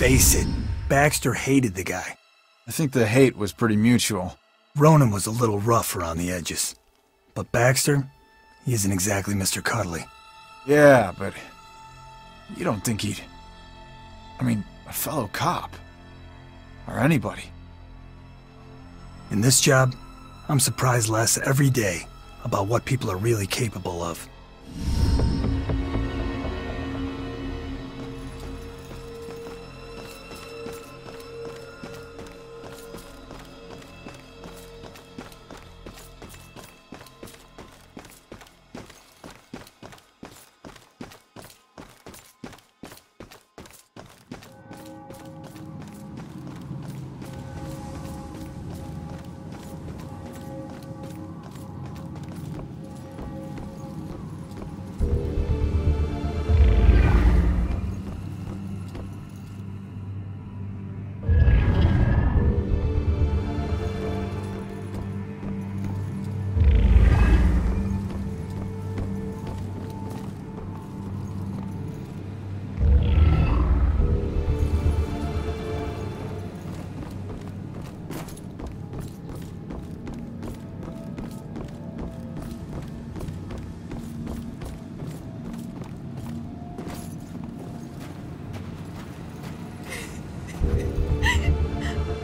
face it, Baxter hated the guy. I think the hate was pretty mutual. Ronan was a little rough around the edges. But Baxter, he isn't exactly Mr. Cuddly. Yeah, but you don't think he'd... I mean, a fellow cop. Or anybody. In this job, I'm surprised less every day about what people are really capable of.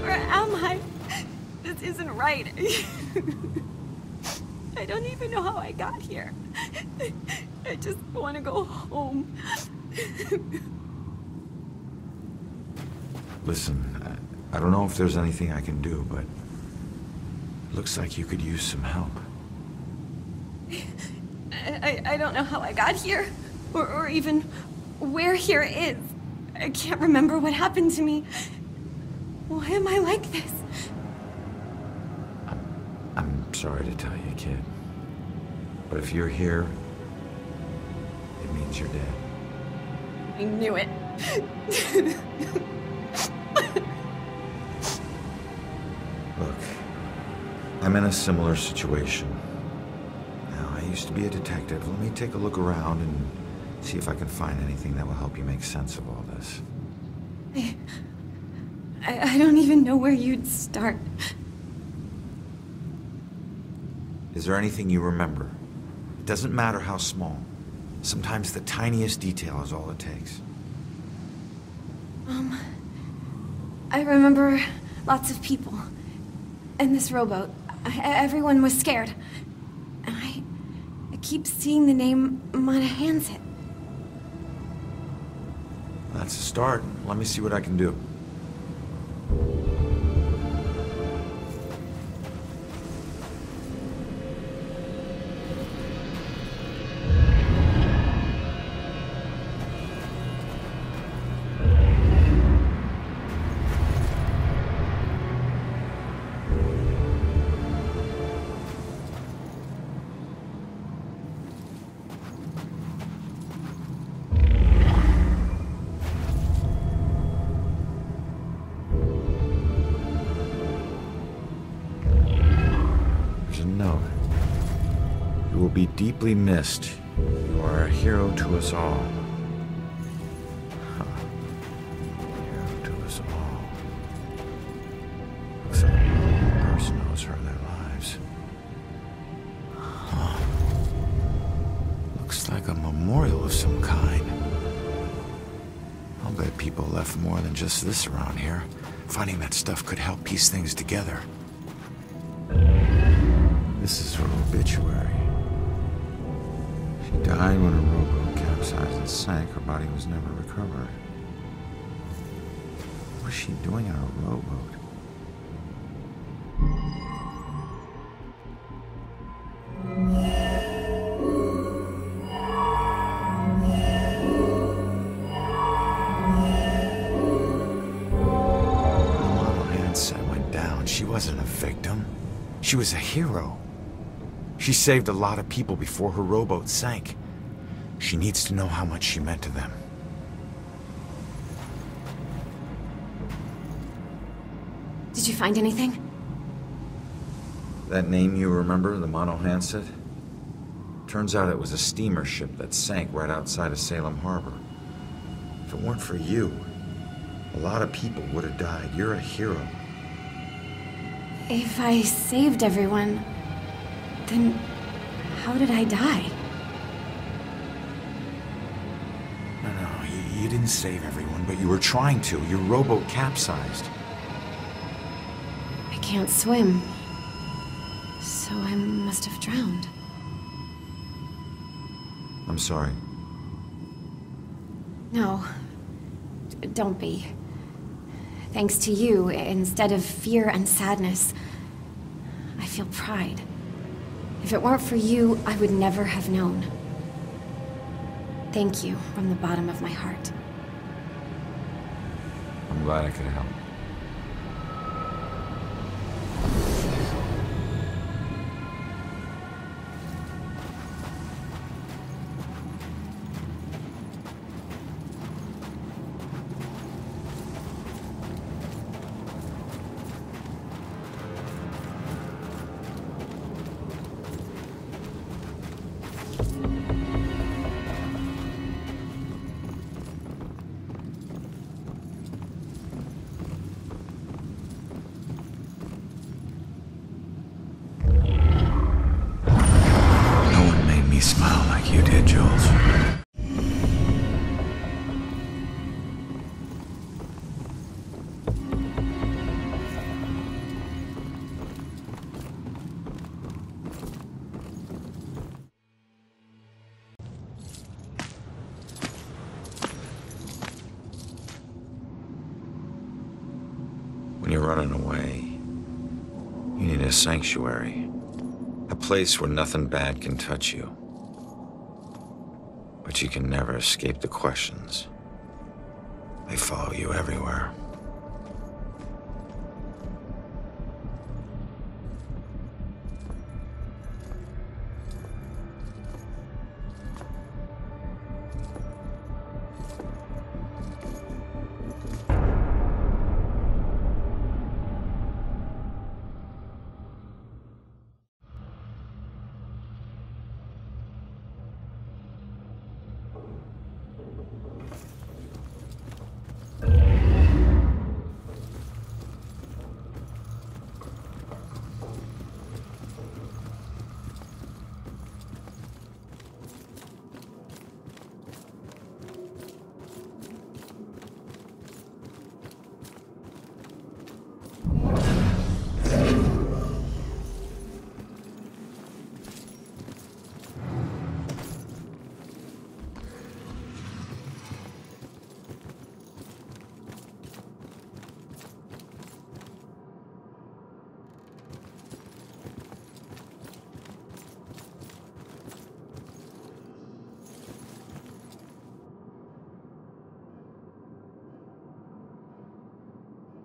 Where am I? This isn't right. I don't even know how I got here. I just want to go home. Listen, I don't know if there's anything I can do, but it looks like you could use some help. I don't know how I got here, or even where here is. I can't remember what happened to me. Why am I like this? I'm sorry to tell you, kid. But if you're here, it means you're dead. I knew it. Look, I'm in a similar situation. Now, I used to be a detective. Let me take a look around and see if I can find anything that will help you make sense of all this. I don't even know where you'd start. Is there anything you remember? It doesn't matter how small. Sometimes the tiniest detail is all it takes. I remember lots of people. And this rowboat. Everyone was scared. And I keep seeing the name Monahansit. That's a start. Let me see what I can do. You will be deeply missed. You are a hero to us all. Huh. Hero to us all. Looks like one person owes her their lives. Huh. Looks like a memorial of some kind. I'll bet people left more than just this around here. Finding that stuff could help piece things together. This is her obituary. She died when her rowboat capsized and sank. Her body was never recovered. What was she doing on a rowboat? Monahansit went down. She wasn't a victim. She was a hero. She saved a lot of people before her rowboat sank. She needs to know how much she meant to them. Did you find anything? That name you remember, the Monahansit? Turns out it was a steamer ship that sank right outside of Salem Harbor. If it weren't for you, A lot of people would have died. You're a hero. If I saved everyone, then how did I die? No, you didn't save everyone, but you were trying to. Your rowboat capsized. I can't swim, so I must have drowned. I'm sorry. No, don't be. Thanks to you, instead of fear and sadness, I feel pride. If it weren't for you, I would never have known. Thank you from the bottom of my heart. I'm glad I could help. Smile like you did, Jules. When you're running away, you need a sanctuary. A place where nothing bad can touch you. But you can never escape the questions. They follow you everywhere.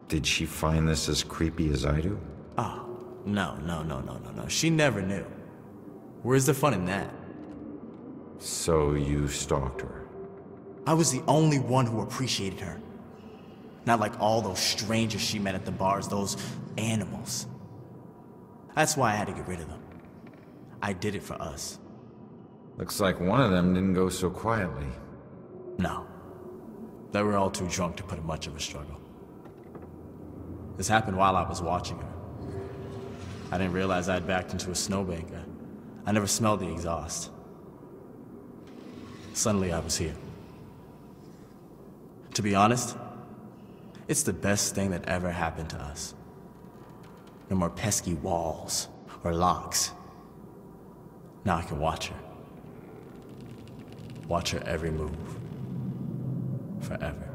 Did she find this as creepy as I do? Oh, no. She never knew. Where's the fun in that? So you stalked her? I was the only one who appreciated her. Not like all those strangers she met at the bars, those animals. That's why I had to get rid of them. I did it for us. Looks like one of them didn't go so quietly. No. They were all too drunk to put up much of a struggle. This happened while I was watching her. I didn't realize I'd backed into a snowbank. I never smelled the exhaust. Suddenly I was here. To be honest, it's the best thing that ever happened to us. No more pesky walls or locks. Now I can watch her. Watch her every move. Forever.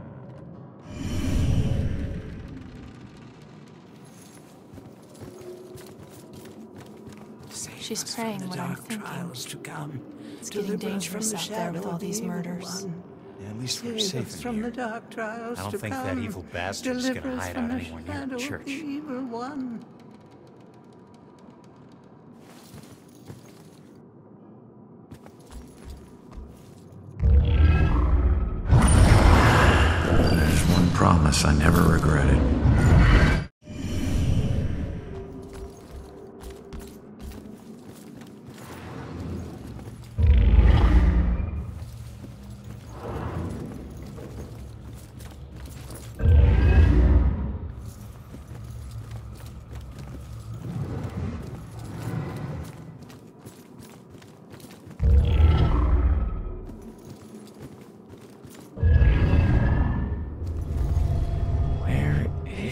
She's praying what I'm thinking. It's getting dangerous out there with all these murders. Yeah, at least we're safe in here. I don't think that evil bastard's gonna hide out anywhere near the church. There's one promise I never regretted.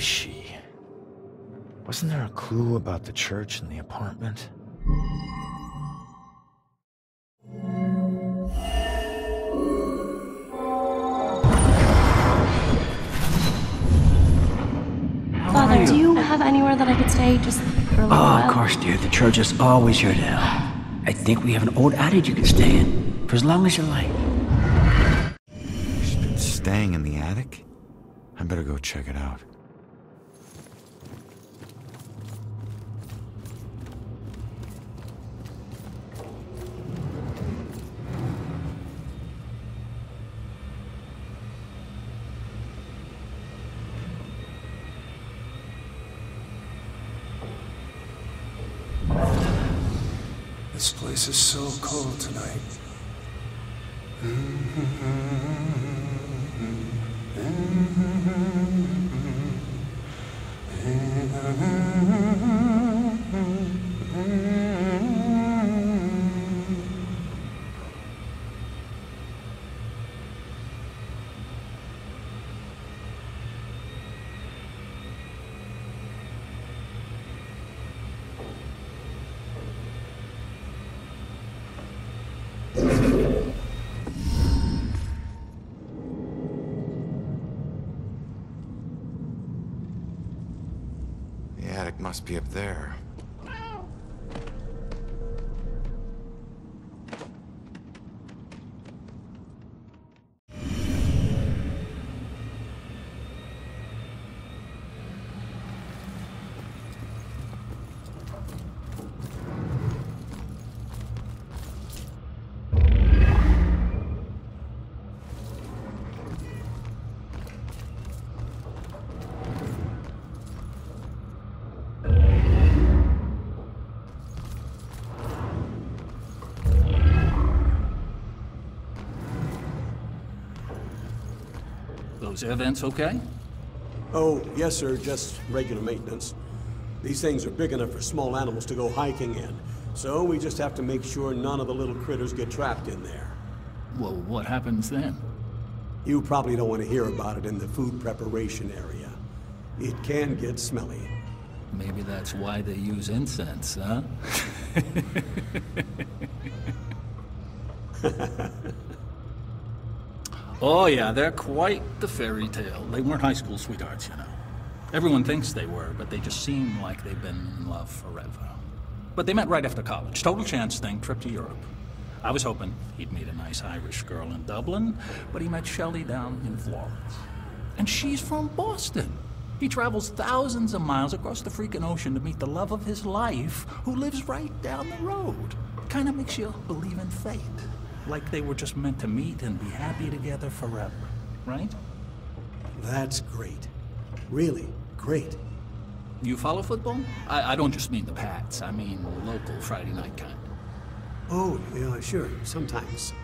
she? Wasn't there a clue about the church in the apartment? Father, do you have anywhere that I could stay just for a little while? Of course, dear. The church is always here to help. I think we have an old attic you can stay in, for as long as you like. She's been staying in the attic? I better go check it out. This place is so cold tonight. The attic must be up there. Those air vents okay? Oh, yes, sir. Just regular maintenance. These things are big enough for small animals to go hiking in. So we just have to make sure none of the little critters get trapped in there. Well, what happens then? You probably don't want to hear about it in the food preparation area. It can get smelly. Maybe that's why they use incense, huh? Oh yeah, they're quite the fairy tale. They weren't high school sweethearts, you know. Everyone thinks they were, but they just seem like they've been in love forever. But they met right after college. Total chance thing, trip to Europe. I was hoping he'd meet a nice Irish girl in Dublin, but he met Shelley down in Florence. And she's from Boston. He travels thousands of miles across the freaking ocean to meet the love of his life, who lives right down the road. Kinda makes you believe in fate. Like they were just meant to meet and be happy together forever, right? That's great. Really great. You follow football? I don't just mean the Pats. I mean local Friday night kind. Oh, yeah, sure. Sometimes.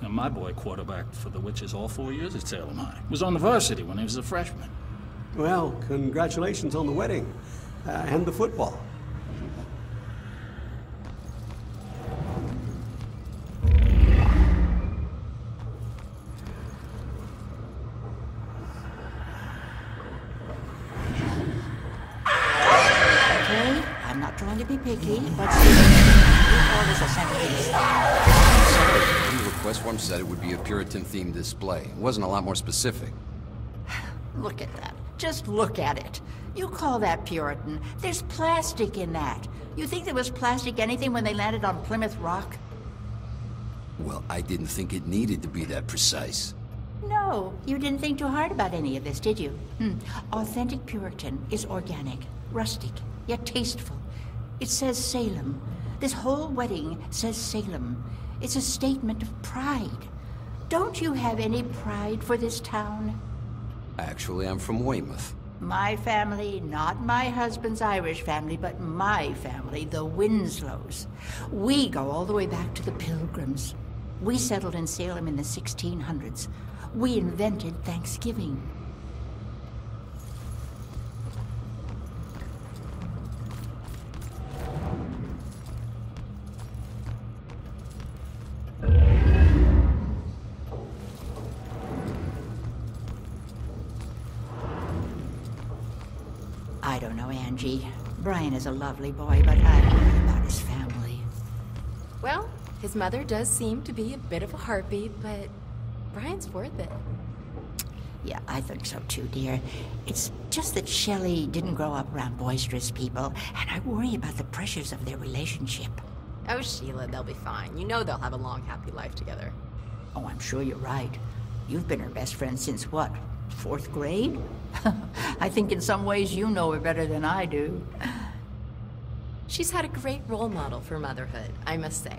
Now, my boy quarterbacked for the Witches all 4 years at Salem High. Was on the varsity when he was a freshman. Well, congratulations on the wedding. And the football. Trying to be picky, but we call this a centerpiece. The request form said it would be a Puritan-themed display. It wasn't a lot more specific. Look at that. Just look at it. You call that Puritan. There's plastic in that. You think there was plastic anything when they landed on Plymouth Rock? Well, I didn't think it needed to be that precise. No, you didn't think too hard about any of this, did you? Authentic Puritan is organic, rustic, yet tasteful. It says Salem. This whole wedding says Salem. It's a statement of pride. Don't you have any pride for this town? Actually, I'm from Weymouth. My family, not my husband's Irish family, but my family, the Winslows. We go all the way back to the Pilgrims. We settled in Salem in the 1600s. We invented Thanksgiving. don't know, Angie. Brian is a lovely boy, but I don't know about his family. Well, his mother does seem to be a bit of a heartbeat, but Brian's worth it. Yeah, I think so too, dear. It's just that Shelley didn't grow up around boisterous people, and I worry about the pressures of their relationship. Oh, Sheila, they'll be fine. You know they'll have a long, happy life together. Oh, I'm sure you're right. You've been her best friend since what, 4th grade? I think in some ways you know her better than I do. She's had a great role model for motherhood, I must say.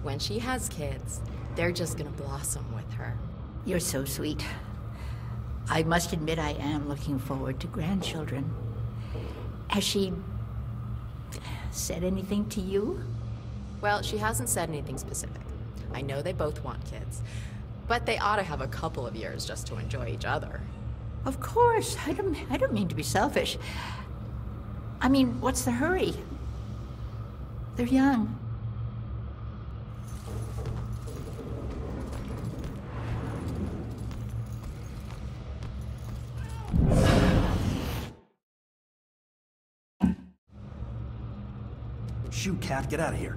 When she has kids, they're just gonna blossom with her. You're so sweet. I must admit I am looking forward to grandchildren. Has she said anything to you? Well, she hasn't said anything specific. I know they both want kids, but they ought to have a couple of years just to enjoy each other. Of course. I don't mean to be selfish. I mean, what's the hurry? They're young. Shoot, Cat, get out of here.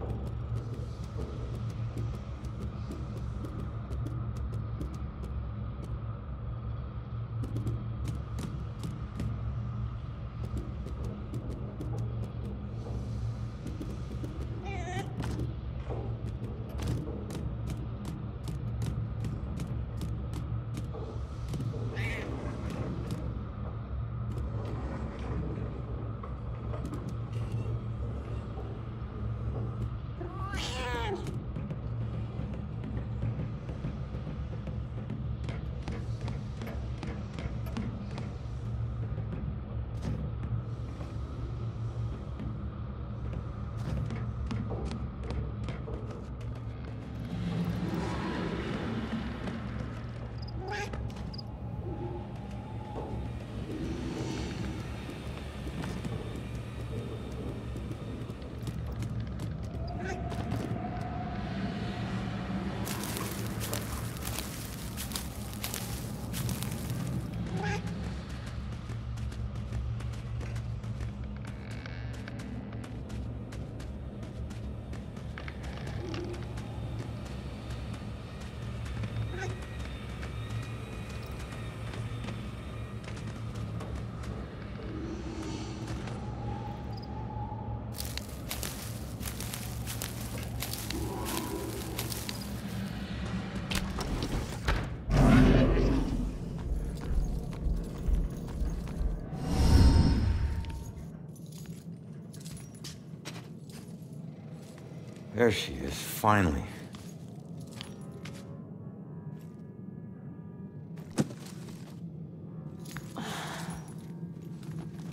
There she is, finally.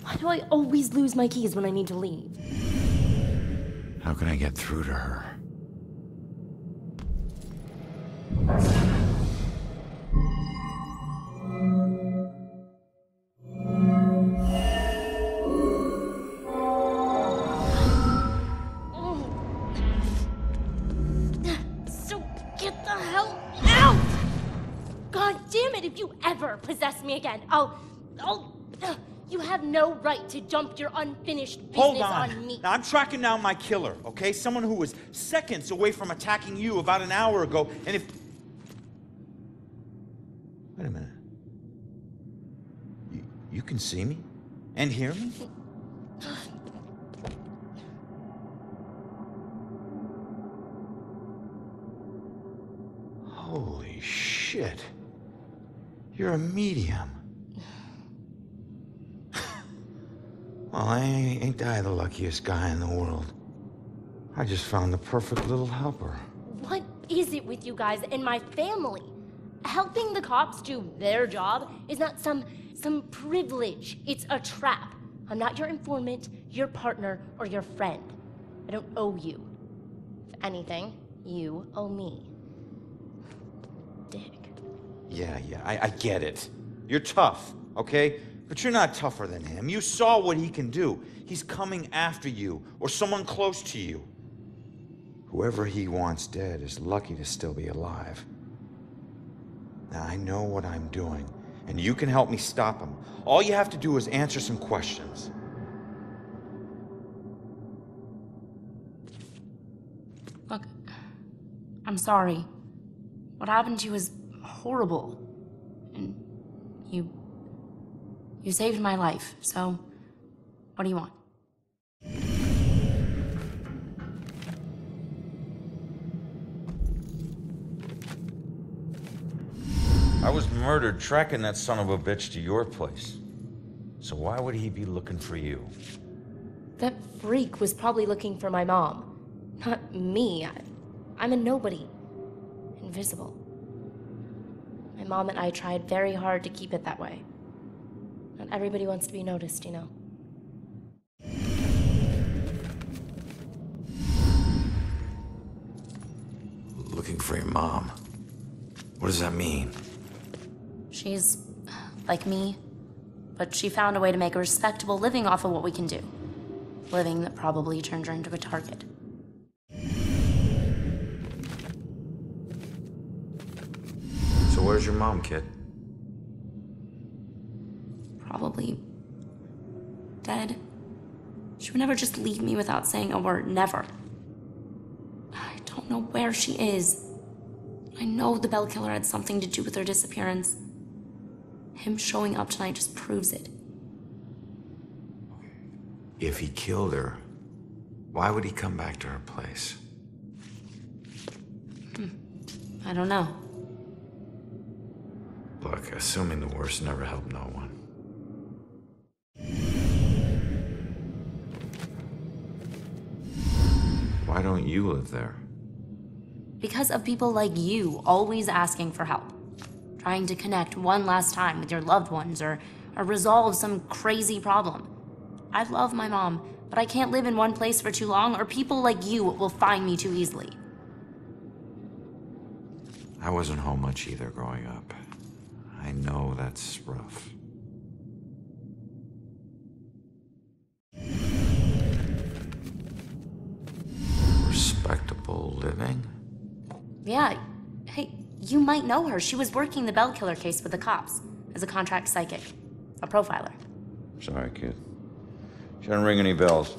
Why do I always lose my keys when I need to leave? How can I get through to her? Possess me again. You have no right to dump your unfinished business Hold on. on me. Now, I'm tracking down my killer, okay? Someone who was seconds away from attacking you about an hour ago, and if... Wait a minute. You can see me? And hear me? Holy shit. You're a medium. Well, ain't I the luckiest guy in the world? I just found the perfect little helper. What is it with you guys and my family? Helping the cops do their job is not some privilege. It's a trap. I'm not your informant, your partner, or your friend. I don't owe you. If anything, you owe me. Dick. Yeah, I get it. You're tough, okay? But you're not tougher than him. You saw what he can do. He's coming after you, or someone close to you. Whoever he wants dead is lucky to still be alive. Now, I know what I'm doing, and you can help me stop him. All you have to do is answer some questions. I'm sorry. What happened to you is horrible. And you saved my life, so what do you want? I was murdered tracking that son of a bitch to your place. So why would he be looking for you? That freak was probably looking for my mom. Not me. I'm a nobody. Invisible. My mom and I tried very hard to keep it that way. Not everybody wants to be noticed, you know. Looking for your mom. What does that mean? She's like me, but she found a way to make a respectable living off of what we can do. Living that probably turned her into a target. So where's your mom, kid? Probably dead. She would never just leave me without saying a word, never. I don't know where she is. I know the Bell Killer had something to do with her disappearance. Him showing up tonight just proves it. If he killed her, why would he come back to her place? I don't know. Look, assuming the worst never helped no one. Why don't you live there? Because of people like you always asking for help. Trying to connect one last time with your loved ones or resolve some crazy problem. I love my mom, but I can't live in one place for too long or people like you will find me too easily. I wasn't home much either growing up. I know that's rough. Respectable living? Yeah, hey, you might know her. She was working the Bell Killer case with the cops as a contract psychic, a profiler. Sorry, kid. She doesn't ring any bells.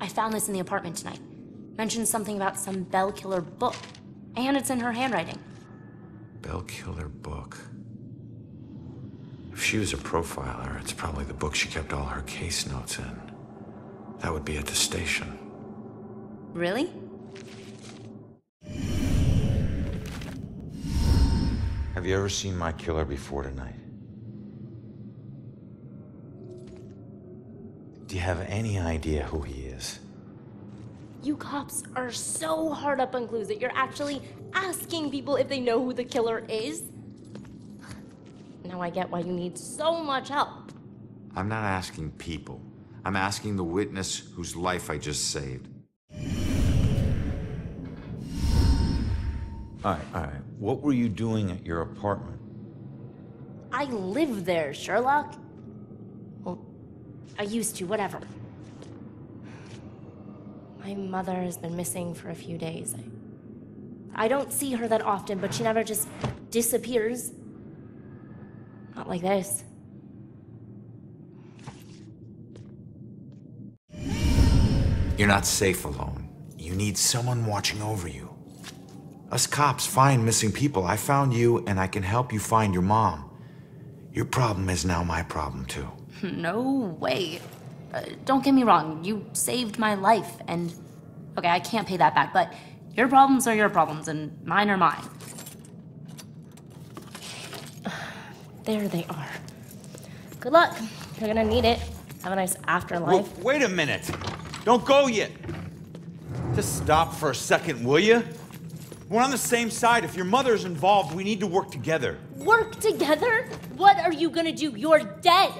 I found this in the apartment tonight. Mentioned something about some Bell Killer book, and it's in her handwriting. Bell Killer book. If she was a profiler, it's probably the book she kept all her case notes in. That would be at the station. Really? Have you ever seen my killer before tonight? Do you have any idea who he is? You cops are so hard up on clues that you're actually asking people if they know who the killer is. Now I get why you need so much help. I'm not asking people. I'm asking the witness whose life I just saved. All right. What were you doing at your apartment? I live there, Sherlock. Well, I used to, whatever. My mother has been missing for a few days. I don't see her that often, but she never just disappears. Not like this. You're not safe alone. You need someone watching over you. Us cops find missing people. I found you, and I can help you find your mom. Your problem is now my problem, too. No way. Don't get me wrong, you saved my life, and... Okay, I can't pay that back, but your problems are your problems, and mine are mine. There they are. Good luck. You're gonna need it. Have a nice afterlife. Wait a minute. Don't go yet. Just stop for a second, will you? We're on the same side. If your mother's involved, we need to work together. Work together? What are you gonna do? You're dead.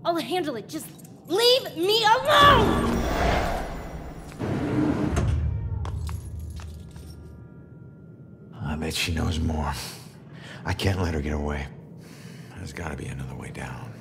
I'll handle it. Just leave me alone! I bet she knows more. I can't let her get away. There's gotta be another way down.